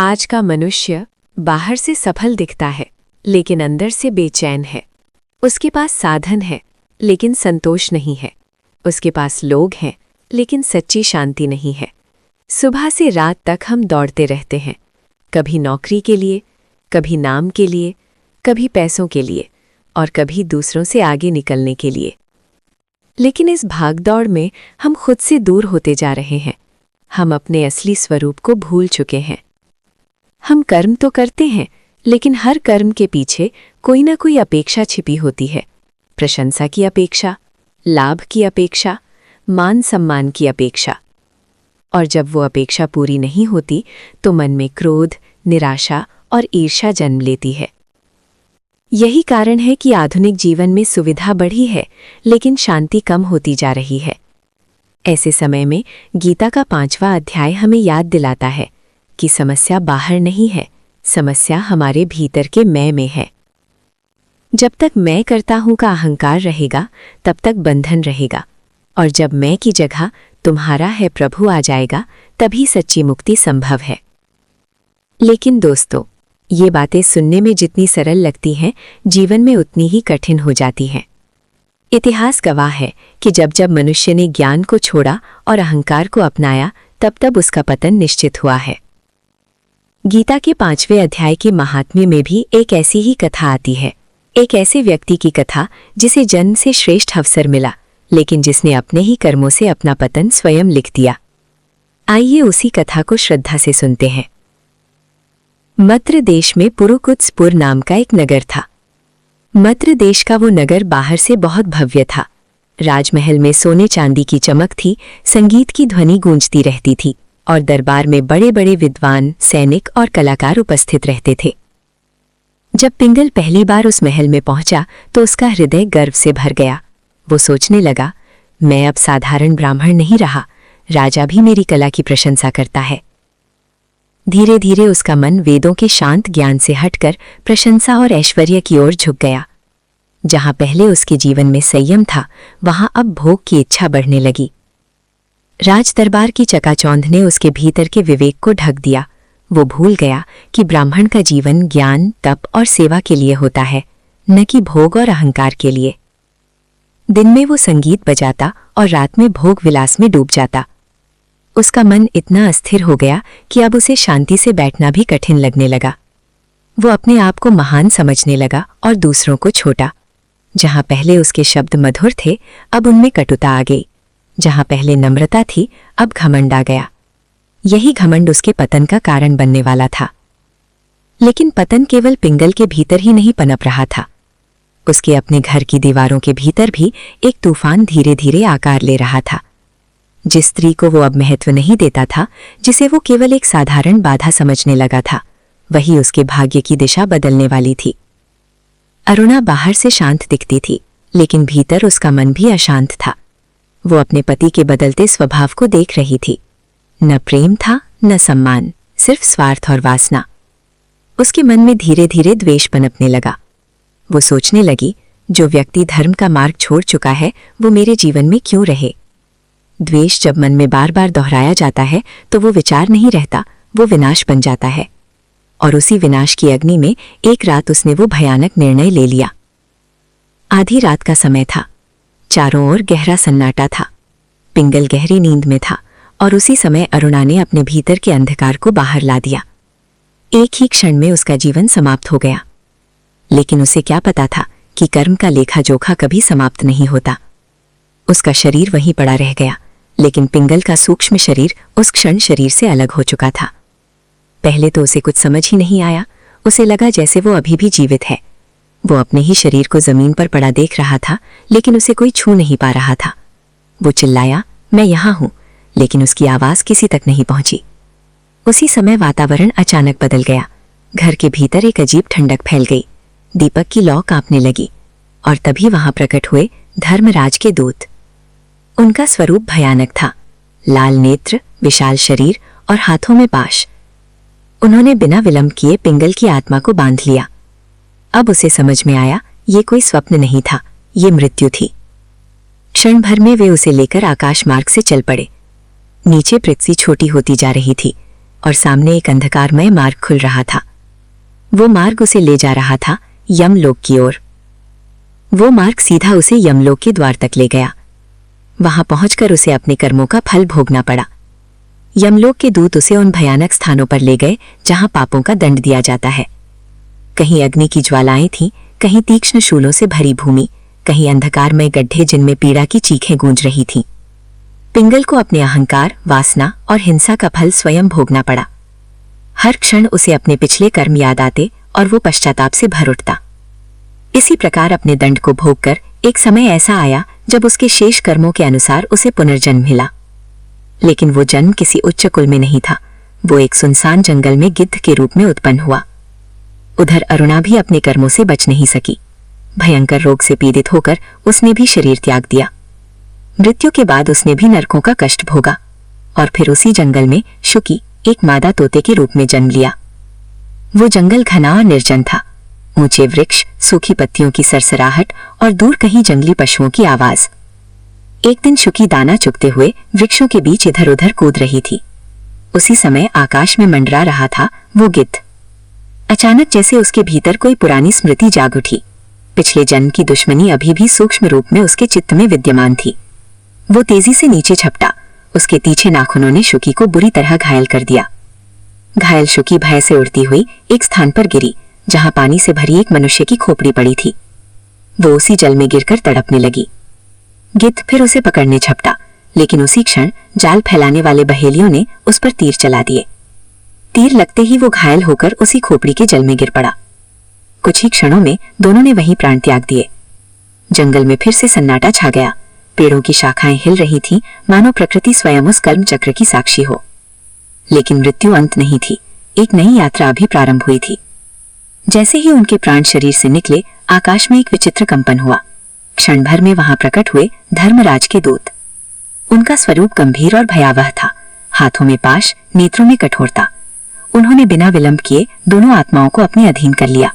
आज का मनुष्य बाहर से सफल दिखता है, लेकिन अंदर से बेचैन है। उसके पास साधन है, लेकिन संतोष नहीं है। उसके पास लोग हैं, लेकिन सच्ची शांति नहीं है। सुबह से रात तक हम दौड़ते रहते हैं, कभी नौकरी के लिए, कभी नाम के लिए, कभी पैसों के लिए और कभी दूसरों से आगे निकलने के लिए। लेकिन इस भागदौड़ में हम खुद से दूर होते जा रहे हैं। हम अपने असली स्वरूप को भूल चुके हैं। हम कर्म तो करते हैं, लेकिन हर कर्म के पीछे कोई ना कोई अपेक्षा छिपी होती है। प्रशंसा की अपेक्षा, लाभ की अपेक्षा, मान सम्मान की अपेक्षा। और जब वो अपेक्षा पूरी नहीं होती तो मन में क्रोध, निराशा और ईर्ष्या जन्म लेती है। यही कारण है कि आधुनिक जीवन में सुविधा बढ़ी है, लेकिन शांति कम होती जा रही है। ऐसे समय में गीता का 5वां अध्याय हमें याद दिलाता है कि समस्या बाहर नहीं है, समस्या हमारे भीतर के मैं में है। जब तक मैं करता हूं का अहंकार रहेगा, तब तक बंधन रहेगा, और जब मैं की जगह तुम्हारा है प्रभु आ जाएगा, तभी सच्ची मुक्ति संभव है। लेकिन दोस्तों, ये बातें सुनने में जितनी सरल लगती हैं, जीवन में उतनी ही कठिन हो जाती हैं। इतिहास गवाह है कि जब जब मनुष्य ने ज्ञान को छोड़ा और अहंकार को अपनाया, तब तब उसका पतन निश्चित हुआ है। गीता के 5वें अध्याय के महात्म्य में भी एक ऐसी ही कथा आती है। एक ऐसे व्यक्ति की कथा जिसे जन्म से श्रेष्ठ अवसर मिला, लेकिन जिसने अपने ही कर्मों से अपना पतन स्वयं लिख दिया। आइए उसी कथा को श्रद्धा से सुनते हैं। मद्र देश में पुरुकुत्सपुर नाम का एक नगर था। मद्र देश का वो नगर बाहर से बहुत भव्य था। राजमहल में सोने चांदी की चमक थी, संगीत की ध्वनि गूंजती रहती थी और दरबार में बड़े बड़े विद्वान, सैनिक और कलाकार उपस्थित रहते थे। जब पिंगल पहली बार उस महल में पहुंचा तो उसका हृदय गर्व से भर गया। वो सोचने लगा, मैं अब साधारण ब्राह्मण नहीं रहा, राजा भी मेरी कला की प्रशंसा करता है। धीरे धीरे उसका मन वेदों के शांत ज्ञान से हटकर प्रशंसा और ऐश्वर्य की ओर झुक गया। जहां पहले उसके जीवन में संयम था, वहां अब भोग की इच्छा बढ़ने लगी। राज दरबार की चकाचौंध ने उसके भीतर के विवेक को ढक दिया। वो भूल गया कि ब्राह्मण का जीवन ज्ञान, तप और सेवा के लिए होता है, न कि भोग और अहंकार के लिए। दिन में वो संगीत बजाता और रात में भोग विलास में डूब जाता। उसका मन इतना अस्थिर हो गया कि अब उसे शांति से बैठना भी कठिन लगने लगा। वो अपने आप को महान समझने लगा और दूसरों को छोटा। जहां पहले उसके शब्द मधुर थे, अब उनमें कटुता आ गई। जहां पहले नम्रता थी, अब घमंड आ गया। यही घमंड उसके पतन का कारण बनने वाला था। लेकिन पतन केवल पिंगल के भीतर ही नहीं पनप रहा था। उसके अपने घर की दीवारों के भीतर भी एक तूफान धीरे धीरे आकार ले रहा था। जिस स्त्री को वो अब महत्व नहीं देता था, जिसे वो केवल एक साधारण बाधा समझने लगा था, वही उसके भाग्य की दिशा बदलने वाली थी। अरुणा बाहर से शांत दिखती थी, लेकिन भीतर उसका मन भी अशांत था। वो अपने पति के बदलते स्वभाव को देख रही थी। न प्रेम था, न सम्मान, सिर्फ स्वार्थ और वासना। उसके मन में धीरे धीरे द्वेष पनपने लगा। वो सोचने लगी, जो व्यक्ति धर्म का मार्ग छोड़ चुका है, वो मेरे जीवन में क्यों रहे। द्वेष जब मन में बार बार दोहराया जाता है तो वो विचार नहीं रहता, वो विनाश बन जाता है। और उसी विनाश की अग्नि में एक रात उसने वो भयानक निर्णय ले लिया। आधी रात का समय था। चारों ओर गहरा सन्नाटा था। पिंगल गहरी नींद में था और उसी समय अरुणा ने अपने भीतर के अंधकार को बाहर ला दिया। एक ही क्षण में उसका जीवन समाप्त हो गया। लेकिन उसे क्या पता था कि कर्म का लेखा जोखा कभी समाप्त नहीं होता। उसका शरीर वहीं पड़ा रह गया, लेकिन पिंगल का सूक्ष्म शरीर उस क्षण शरीर से अलग हो चुका था। पहले तो उसे कुछ समझ ही नहीं आया। उसे लगा जैसे वो अभी भी जीवित है। वो अपने ही शरीर को जमीन पर पड़ा देख रहा था, लेकिन उसे कोई छू नहीं पा रहा था। वो चिल्लाया, मैं यहां हूं, लेकिन उसकी आवाज किसी तक नहीं पहुंची। उसी समय वातावरण अचानक बदल गया। घर के भीतर एक अजीब ठंडक फैल गई। दीपक की लौ कांपने लगी और तभी वहां प्रकट हुए धर्मराज के दूत। उनका स्वरूप भयानक था। लाल नेत्र, विशाल शरीर और हाथों में पाश। उन्होंने बिना विलंब किए पिंगल की आत्मा को बांध लिया। अब उसे समझ में आया, ये कोई स्वप्न नहीं था, ये मृत्यु थी। क्षण भर में वे उसे लेकर आकाश मार्ग से चल पड़े। नीचे पृथ्वी छोटी होती जा रही थी। और सामने एक अंधकारमय मार्ग खुल रहा था। वो मार्ग उसे ले जा रहा था यमलोक की ओर। वो मार्ग सीधा उसे यमलोक के द्वार तक ले गया। वहां पहुंचकर उसे अपने कर्मों का फल भोगना पड़ा। यमलोक के दूत उसे उन भयानक स्थानों पर ले गए जहां पापों का दंड दिया जाता है। कहीं अग्नि की ज्वालाएं थीं, कहीं तीक्ष्ण शूलों से भरी भूमि, कहीं अंधकारमय गड्ढे जिनमें पीड़ा की चीखें गूंज रही थीं। पिंगल को अपने अहंकार, वासना और हिंसा का फल स्वयं भोगना पड़ा। हर क्षण उसे अपने पिछले कर्म याद आते और वो पश्चाताप से भर उठता। इसी प्रकार अपने दंड को भोगकर एक समय ऐसा आया जब उसके शेष कर्मों के अनुसार उसे पुनर्जन्म मिला। लेकिन वो जन्म किसी उच्च कुल में नहीं था। वो एक सुनसान जंगल में गिद्ध के रूप में उत्पन्न हुआ। उधर अरुणा भी अपने कर्मों से बच नहीं सकी। भयंकर रोग से पीड़ित होकर उसने भी शरीर त्याग दिया। मृत्यु के बाद उसने भी नरकों का कष्ट भोगा और फिर उसी जंगल में शुकी, एक मादा तोते के रूप में जन्म लिया। वो जंगल घना और निर्जन था। ऊंचे वृक्ष, सूखी पत्तियों की सरसराहट और दूर कहीं जंगली पशुओं की आवाज। एक दिन शुकी दाना चुगते हुए वृक्षों के बीच इधर उधर कूद रही थी। उसी समय आकाश में मंडरा रहा था वो गिद्ध। अचानक जैसे उसके भीतर कोई पुरानी स्मृति जाग उठी। पिछले जन्म की दुश्मनी अभी भी सूक्ष्म रूप में उसके चित्त में विद्यमान थी। वो तेजी से नीचे झपटा। उसके तीखे नाखूनों ने शुकी को बुरी तरह घायल कर दिया। घायल शुकी भय से उड़ती हुई एक स्थान पर गिरी जहां पानी से भरी एक मनुष्य की खोपड़ी पड़ी थी। वो उसी जल में गिरकर तड़पने लगी। गिद्ध फिर उसे पकड़ने झपटा, लेकिन उसी क्षण जाल फैलाने वाले बहेलियों ने उस पर तीर चला दिए। तीर लगते ही वो घायल होकर उसी खोपड़ी के जल में गिर पड़ा। कुछ ही क्षणों में दोनों ने वहीं प्राण त्याग दिए। जंगल में फिर से सन्नाटा छा गया। पेड़ों की शाखाएं हिल रही थीं, मानो प्रकृति स्वयं उस कर्म चक्र की साक्षी हो। लेकिन मृत्यु अंत नहीं थी। एक नई यात्रा अभी प्रारंभ हुई थी। जैसे ही उनके प्राण शरीर से निकले, आकाश में एक विचित्र कंपन हुआ। क्षण भर में वहां प्रकट हुए धर्मराज के दूत। उनका स्वरूप गंभीर और भयावह था। हाथों में पाश, नेत्रों में कठोरता। उन्होंने बिना विलंब किए दोनों आत्माओं को अपने अधीन कर लिया।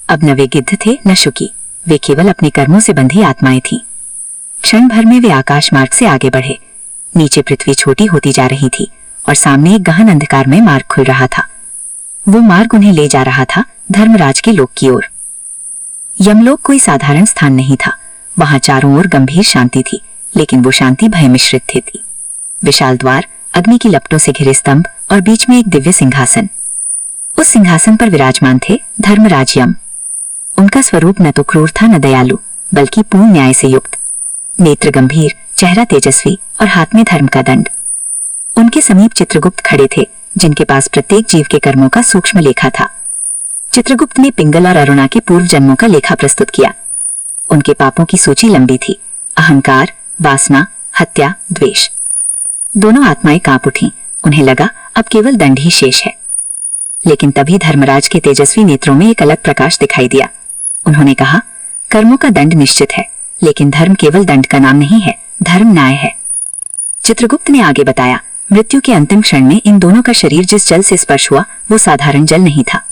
अब न वे गिद्ध थे न शुकी। वे केवल अपने कर्मों से बंधी आत्माएं थीं। क्षण भर में वे आकाश मार्ग से आगे बढ़े। नीचे पृथ्वी छोटी होती जा रही थी और सामने एक गहन अंधकार में मार्ग खुल रहा था। वो मार्ग उन्हें ले जा रहा था धर्मराज के लोक की ओर। यमलोक कोई साधारण स्थान नहीं था। वहां चारों ओर गंभीर शांति थी, लेकिन वो शांति भय मिश्रित थी। विशाल द्वार, अग्नि की लपटों से घिरे स्तंभ और बीच में एक दिव्य सिंहासन। उस सिंहासन पर विराजमान थे धर्मराज यम। उनका स्वरूप न तो क्रूर था न दयालु, बल्कि पूर्ण न्याय से युक्त। नेत्र गंभीर, चेहरा तेजस्वी और हाथ में धर्म का दंड। उनके समीप चित्रगुप्त खड़े थे, जिनके पास प्रत्येक जीव के कर्मों का सूक्ष्म लेखा था। चित्रगुप्त ने पिंगल और अरुणा के पूर्व जन्मों का लेखा प्रस्तुत किया। उनके पापों की सूची लंबी थी। अहंकार, वासना, हत्या, द्वेष। दोनों आत्माएं कांप उठीं। उन्हें लगा अब केवल दंड ही शेष है। लेकिन तभी धर्मराज के तेजस्वी नेत्रों में एक अलग प्रकाश दिखाई दिया। उन्होंने कहा, कर्मों का दंड निश्चित है, लेकिन धर्म केवल दंड का नाम नहीं है, धर्म न्याय है। चित्रगुप्त ने आगे बताया, मृत्यु के अंतिम क्षण में इन दोनों का शरीर जिस जल से स्पर्श हुआ वो साधारण जल नहीं था।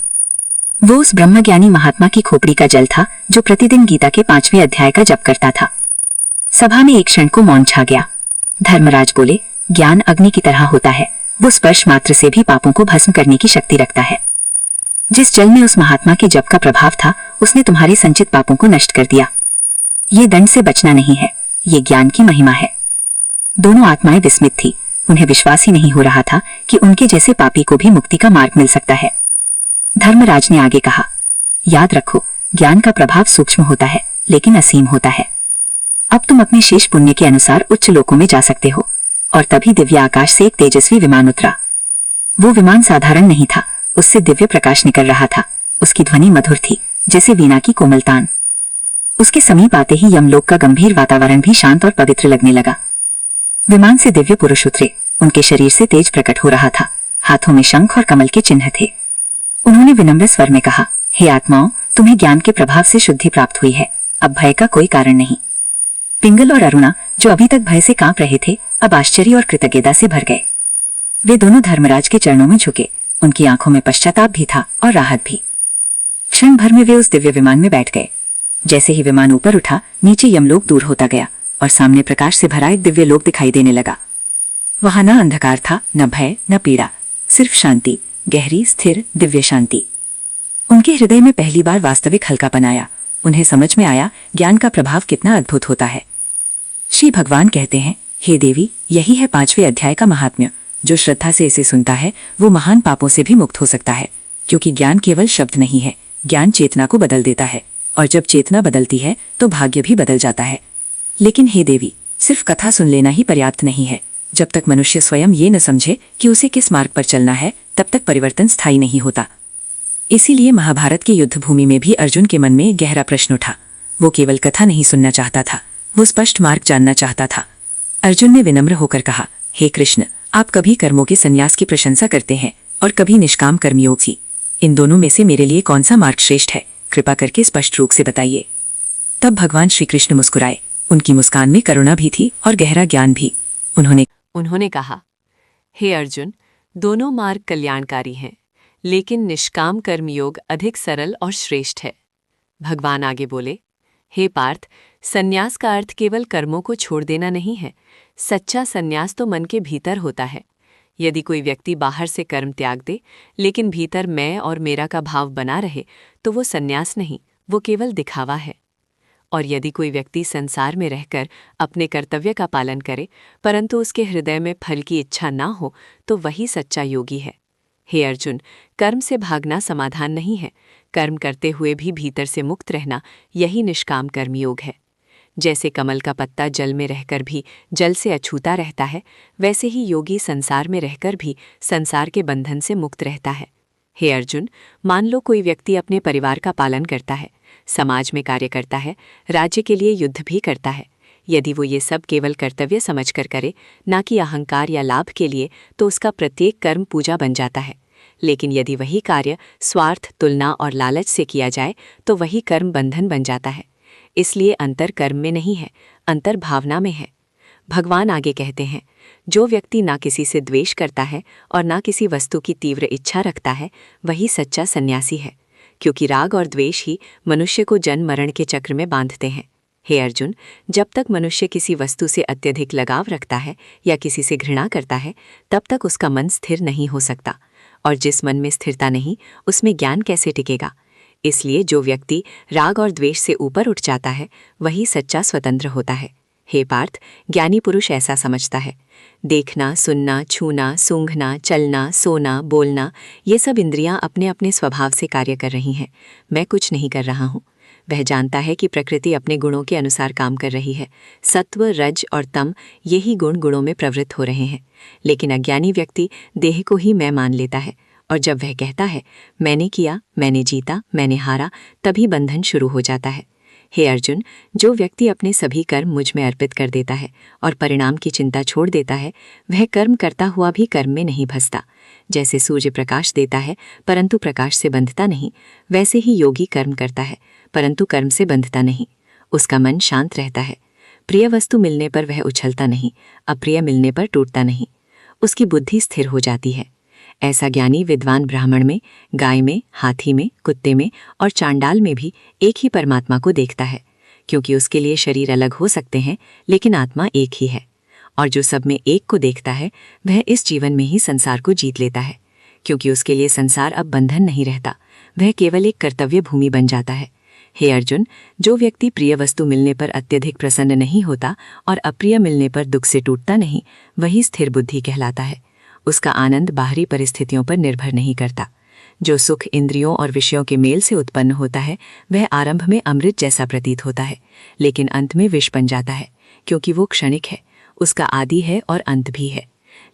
वो उस ब्रह्मज्ञानी महात्मा की खोपड़ी का जल था जो प्रतिदिन गीता के 5वें अध्याय का जप करता था। सभा में एक क्षण को मौन छा गया। धर्मराज बोले, ज्ञान अग्नि की तरह होता है। वो स्पर्श मात्र से भी पापों को भस्म करने की शक्ति रखता है। जिस जल में उस महात्मा के जप का प्रभाव था, उसने तुम्हारे संचित पापों को नष्ट कर दिया। ये दंड से बचना नहीं है, ये ज्ञान की महिमा है। दोनों आत्माएं विस्मित थी। उन्हें विश्वास ही नहीं हो रहा था कि उनके जैसे पापी को भी मुक्ति का मार्ग मिल सकता है। धर्मराज ने आगे कहा, याद रखो, ज्ञान का प्रभाव सूक्ष्म होता है, लेकिन असीम होता है। अब तुम अपने शेष पुण्य के अनुसार उच्च लोकों में जा सकते हो। और तभी दिव्य आकाश से एक तेजस्वी विमान उतरा। वो विमान साधारण नहीं था, उससे दिव्य प्रकाश निकल रहा था। उसकी ध्वनि मधुर थी, जैसे वीणा की कोमल तान। उसके समीप आते ही यमलोक का गंभीर वातावरण भी शांत और पवित्र लगने लगा। विमान से दिव्य पुरुष उतरे। उनके शरीर से तेज प्रकट हो रहा था। हाथों में शंख और कमल के चिन्ह थे। उन्होंने विनम्र स्वर में कहा, हे आत्माओं, तुम्हें ज्ञान के प्रभाव से शुद्धि प्राप्त हुई है। अब भय का कोई कारण नहीं। पिंगल और अरुणा, जो अभी तक भय से कांप रहे थे, अब आश्चर्य और कृतज्ञता से भर गए। वे दोनों धर्मराज के चरणों में झुके। उनकी आंखों में पश्चाताप भी था और राहत भी। क्षण भर में वे उस दिव्य विमान में बैठ गए। जैसे ही विमान ऊपर उठा, नीचे यमलोक दूर होता गया और सामने प्रकाश से भरा एक दिव्य लोक दिखाई देने लगा। वहां न अंधकार था, न भय, न पीड़ा। सिर्फ शांति, गहरी, स्थिर, दिव्य शांति। उनके हृदय में पहली बार वास्तविक हल्कापन आया। उन्हें समझ में आया ज्ञान का प्रभाव कितना अद्भुत होता है। श्री भगवान कहते हैं, हे देवी, यही है 5वें अध्याय का महात्म्य। जो श्रद्धा से इसे सुनता है वो महान पापों से भी मुक्त हो सकता है, क्योंकि ज्ञान केवल शब्द नहीं है, ज्ञान चेतना को बदल देता है, और जब चेतना बदलती है तो भाग्य भी बदल जाता है। लेकिन हे देवी, सिर्फ कथा सुन लेना ही पर्याप्त नहीं है। जब तक मनुष्य स्वयं ये न समझे कि उसे किस मार्ग पर चलना है, तब तक परिवर्तन स्थायी नहीं होता। इसीलिए महाभारत के युद्ध भूमि में भी अर्जुन के मन में गहरा प्रश्न उठा। वो केवल कथा नहीं सुनना चाहता था, वो स्पष्ट मार्ग जानना चाहता था। अर्जुन ने विनम्र होकर कहा, हे कृष्ण, आप कभी कर्मों के संन्यास की प्रशंसा करते हैं और कभी निष्काम कर्मयोग की। इन दोनों में से मेरे लिए कौन सा मार्ग श्रेष्ठ है? कृपा करके स्पष्ट रूप से बताइए। तब भगवान श्री कृष्ण मुस्कुराए। उनकी मुस्कान में करुणा भी थी और गहरा ज्ञान भी। उन्होंने कहा, हे अर्जुन, दोनों मार्ग कल्याणकारी हैं, लेकिन निष्काम कर्मयोग अधिक सरल और श्रेष्ठ है। भगवान आगे बोले, हे पार्थ, संन्यास का अर्थ केवल कर्मों को छोड़ देना नहीं है। सच्चा संन्यास तो मन के भीतर होता है। यदि कोई व्यक्ति बाहर से कर्म त्याग दे, लेकिन भीतर मैं और मेरा का भाव बना रहे, तो वो संन्यास नहीं, वो केवल दिखावा है। और यदि कोई व्यक्ति संसार में रहकर अपने कर्तव्य का पालन करे, परंतु उसके हृदय में फल की इच्छा ना हो, तो वही सच्चा योगी है। हे अर्जुन, कर्म से भागना समाधान नहीं है। कर्म करते हुए भी भीतर से मुक्त रहना, यही निष्काम कर्मयोग है। जैसे कमल का पत्ता जल में रहकर भी जल से अछूता रहता है, वैसे ही योगी संसार में रहकर भी संसार के बंधन से मुक्त रहता है। हे अर्जुन, मान लो कोई व्यक्ति अपने परिवार का पालन करता है, समाज में कार्य करता है, राज्य के लिए युद्ध भी करता है। यदि वो ये सब केवल कर्तव्य समझकर करे, ना कि अहंकार या लाभ के लिए, तो उसका प्रत्येक कर्म पूजा बन जाता है। लेकिन यदि वही कार्य स्वार्थ, तुलना और लालच से किया जाए, तो वही कर्म बंधन बन जाता है। इसलिए अंतर कर्म में नहीं है, अंतर भावना में है। भगवान आगे कहते हैं, जो व्यक्ति ना किसी से द्वेष करता है और ना किसी वस्तु की तीव्र इच्छा रखता है, वही सच्चा सन्यासी है, क्योंकि राग और द्वेष ही मनुष्य को जन्म मरण के चक्र में बांधते हैं। हे अर्जुन, जब तक मनुष्य किसी वस्तु से अत्यधिक लगाव रखता है या किसी से घृणा करता है, तब तक उसका मन स्थिर नहीं हो सकता, और जिस मन में स्थिरता नहीं, उसमें ज्ञान कैसे टिकेगा? इसलिए जो व्यक्ति राग और द्वेष से ऊपर उठ जाता है, वही सच्चा स्वतंत्र होता है। हे पार्थ, ज्ञानी पुरुष ऐसा समझता है, देखना, सुनना, छूना, सूंघना, चलना, सोना, बोलना, ये सब इंद्रियां अपने अपने स्वभाव से कार्य कर रही हैं। मैं कुछ नहीं कर रहा हूँ। वह जानता है कि प्रकृति अपने गुणों के अनुसार काम कर रही है। सत्व, रज और तम, यही गुणों में प्रवृत्त हो रहे हैं। लेकिन अज्ञानी व्यक्ति देह को ही मैं मान लेता है, और जब वह कहता है, मैंने किया, मैंने जीता, मैंने हारा, तभी बंधन शुरू हो जाता है। हे अर्जुन, जो व्यक्ति अपने सभी कर्म मुझ में अर्पित कर देता है और परिणाम की चिंता छोड़ देता है, वह कर्म करता हुआ भी कर्म में नहीं फंसता। जैसे सूर्य प्रकाश देता है परंतु प्रकाश से बंधता नहीं, वैसे ही योगी कर्म करता है परंतु कर्म से बंधता नहीं। उसका मन शांत रहता है। प्रिय वस्तु मिलने पर वह उछलता नहीं, अप्रिय मिलने पर टूटता नहीं। उसकी बुद्धि स्थिर हो जाती है। ऐसा ज्ञानी विद्वान ब्राह्मण में, गाय में, हाथी में, कुत्ते में और चांडाल में भी एक ही परमात्मा को देखता है, क्योंकि उसके लिए शरीर अलग हो सकते हैं लेकिन आत्मा एक ही है। और जो सब में एक को देखता है, वह इस जीवन में ही संसार को जीत लेता है, क्योंकि उसके लिए संसार अब बंधन नहीं रहता, वह केवल एक कर्तव्य भूमि बन जाता है। हे अर्जुन, जो व्यक्ति प्रिय वस्तु मिलने पर अत्यधिक प्रसन्न नहीं होता और अप्रिय मिलने पर दुख से टूटता नहीं, वही स्थिर बुद्धि कहलाता है। उसका आनंद बाहरी परिस्थितियों पर निर्भर नहीं करता। जो सुख इंद्रियों और विषयों के मेल से उत्पन्न होता है, वह आरंभ में अमृत जैसा प्रतीत होता है, लेकिन अंत में विष बन जाता है, क्योंकि वो क्षणिक है, उसका आदि है और अंत भी है।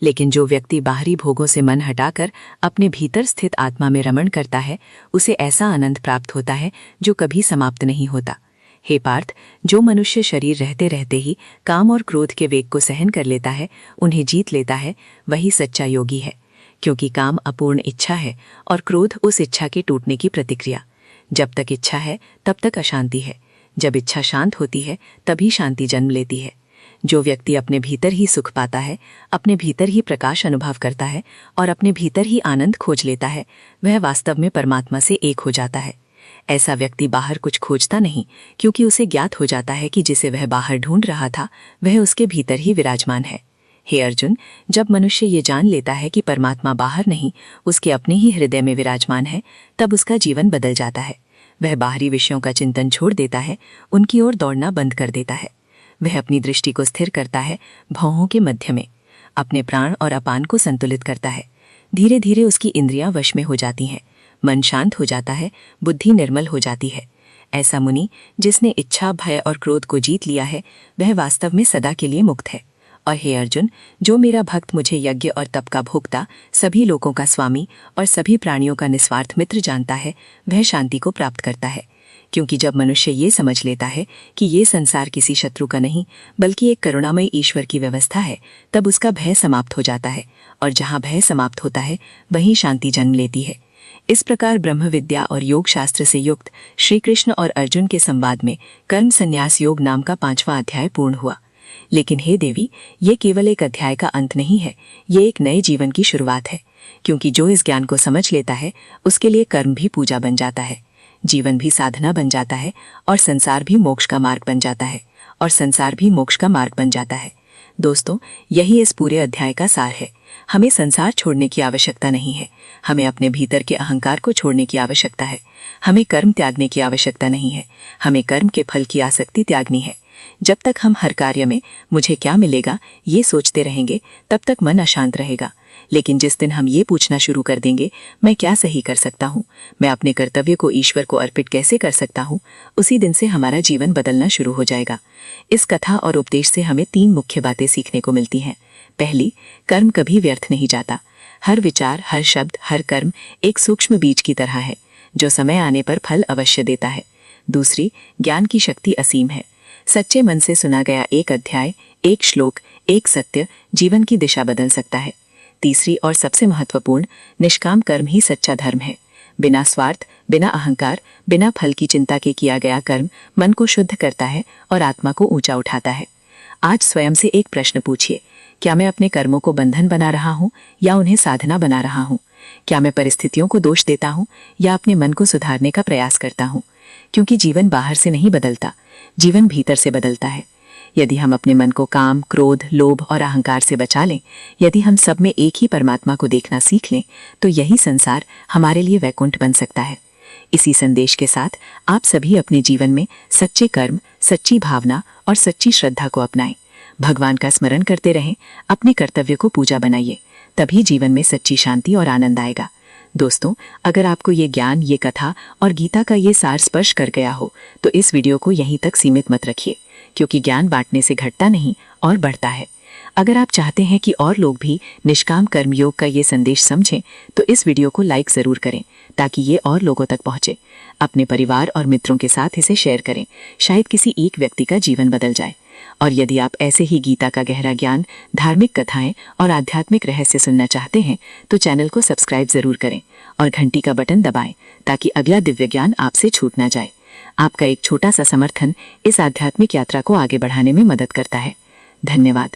लेकिन जो व्यक्ति बाहरी भोगों से मन हटाकर अपने भीतर स्थित आत्मा में रमण करता है, उसे ऐसा आनंद प्राप्त होता है जो कभी समाप्त नहीं होता। हे पार्थ, जो मनुष्य शरीर रहते रहते ही काम और क्रोध के वेग को सहन कर लेता है, उन्हें जीत लेता है, वही सच्चा योगी है, क्योंकि काम अपूर्ण इच्छा है और क्रोध उस इच्छा के टूटने की प्रतिक्रिया। जब तक इच्छा है तब तक अशांति है, जब इच्छा शांत होती है तभी शांति जन्म लेती है। जो व्यक्ति अपने भीतर ही सुख पाता है, अपने भीतर ही प्रकाश अनुभव करता है और अपने भीतर ही आनंद खोज लेता है, वह वास्तव में परमात्मा से एक हो जाता है। ऐसा व्यक्ति बाहर कुछ खोजता नहीं, क्योंकि उसे ज्ञात हो जाता है कि जिसे वह बाहर ढूंढ रहा था, वह उसके भीतर ही विराजमान है। हे अर्जुन, जब मनुष्य ये जान लेता है कि परमात्मा बाहर नहीं, उसके अपने ही हृदय में विराजमान है, तब उसका जीवन बदल जाता है। वह बाहरी विषयों का चिंतन छोड़ देता है, उनकी ओर दौड़ना बंद कर देता है। वह अपनी दृष्टि को स्थिर करता है, भौहों के मध्य में अपने प्राण और अपान को संतुलित करता है। धीरे धीरे उसकी इंद्रियां वश में हो जाती हैं, मन शांत हो जाता है, बुद्धि निर्मल हो जाती है। ऐसा मुनि जिसने इच्छा, भय और क्रोध को जीत लिया है, वह वास्तव में सदा के लिए मुक्त है। और हे अर्जुन, जो मेरा भक्त मुझे यज्ञ और तप का भोक्ता, सभी लोकों का स्वामी और सभी प्राणियों का निस्वार्थ मित्र जानता है, वह शांति को प्राप्त करता है। क्योंकि जब मनुष्य ये समझ लेता है कि ये संसार किसी शत्रु का नहीं बल्कि एक करुणामय ईश्वर की व्यवस्था है, तब उसका भय समाप्त हो जाता है, और जहाँ भय समाप्त होता है वहीं शांति जन्म लेती है। इस प्रकार ब्रह्म विद्या और योग शास्त्र से युक्त श्री कृष्ण और अर्जुन के संवाद में कर्म संन्यास योग नाम का 5वां अध्याय पूर्ण हुआ। लेकिन हे देवी, ये केवल एक अध्याय का अंत नहीं है, ये एक नए जीवन की शुरुआत है। क्योंकि जो इस ज्ञान को समझ लेता है, उसके लिए कर्म भी पूजा बन जाता है, जीवन भी साधना बन जाता है, और संसार भी मोक्ष का मार्ग बन जाता है, और संसार भी मोक्ष का मार्ग बन जाता है। दोस्तों, यही इस पूरे अध्याय का सार है। हमें संसार छोड़ने की आवश्यकता नहीं है, हमें अपने भीतर के अहंकार को छोड़ने की आवश्यकता है। हमें कर्म त्यागने की आवश्यकता नहीं है, हमें कर्म के फल की आसक्ति त्यागनी है। जब तक हम हर कार्य में मुझे क्या मिलेगा ये सोचते रहेंगे, तब तक मन अशांत रहेगा। लेकिन जिस दिन हम ये पूछना शुरू कर देंगे, मैं क्या सही कर सकता हूँ, मैं अपने कर्तव्य को ईश्वर को अर्पित कैसे कर सकता हूँ, उसी दिन से हमारा जीवन बदलना शुरू हो जाएगा। इस कथा और उपदेश से हमें 3 मुख्य बातें सीखने को मिलती हैं। पहली, कर्म कभी व्यर्थ नहीं जाता। हर विचार, हर शब्द, हर कर्म एक सूक्ष्म बीज की तरह है, जो समय आने पर फल अवश्य देता है। दूसरी, ज्ञान की शक्ति असीम है। सच्चे मन से सुना गया एक अध्याय, एक श्लोक, एक सत्य जीवन की दिशा बदल सकता है। तीसरी और सबसे महत्वपूर्ण, निष्काम कर्म ही सच्चा धर्म है। बिना स्वार्थ, बिना अहंकार, बिना फल की चिंता के किया गया कर्म मन को शुद्ध करता है और आत्मा को ऊंचा उठाता है। आज स्वयं से एक प्रश्न पूछिए, क्या मैं अपने कर्मों को बंधन बना रहा हूँ या उन्हें साधना बना रहा हूँ? क्या मैं परिस्थितियों को दोष देता हूँ या अपने मन को सुधारने का प्रयास करता हूँ? क्योंकि जीवन बाहर से नहीं बदलता, जीवन भीतर से बदलता है। यदि हम अपने मन को काम, क्रोध, लोभ और अहंकार से बचा लें, यदि हम सब में एक ही परमात्मा को देखना सीख लें, तो यही संसार हमारे लिए वैकुंठ बन सकता है। इसी संदेश के साथ आप सभी अपने जीवन में सच्चे कर्म, सच्ची भावना और सच्ची श्रद्धा को अपनाएं। भगवान का स्मरण करते रहें, अपने कर्तव्य को पूजा बनाइए, तभी जीवन में सच्ची शांति और आनंद आएगा। दोस्तों, अगर आपको ये ज्ञान, ये कथा और गीता का ये सार स्पर्श कर गया हो, तो इस वीडियो को यहीं तक सीमित मत रखिए, क्योंकि ज्ञान बांटने से घटता नहीं और बढ़ता है। अगर आप चाहते हैं कि और लोग भी निष्काम कर्म योग का ये संदेश समझें, तो इस वीडियो को लाइक ज़रूर करें, ताकि ये और लोगों तक पहुंचे। अपने परिवार और मित्रों के साथ इसे शेयर करें, शायद किसी एक व्यक्ति का जीवन बदल जाए। और यदि आप ऐसे ही गीता का गहरा ज्ञान, धार्मिक कथाएं और आध्यात्मिक रहस्य सुनना चाहते हैं, तो चैनल को सब्सक्राइब जरूर करें और घंटी का बटन दबाएं, ताकि अगला दिव्य ज्ञान आपसे छूट ना जाए। आपका एक छोटा सा समर्थन इस आध्यात्मिक यात्रा को आगे बढ़ाने में मदद करता है। धन्यवाद।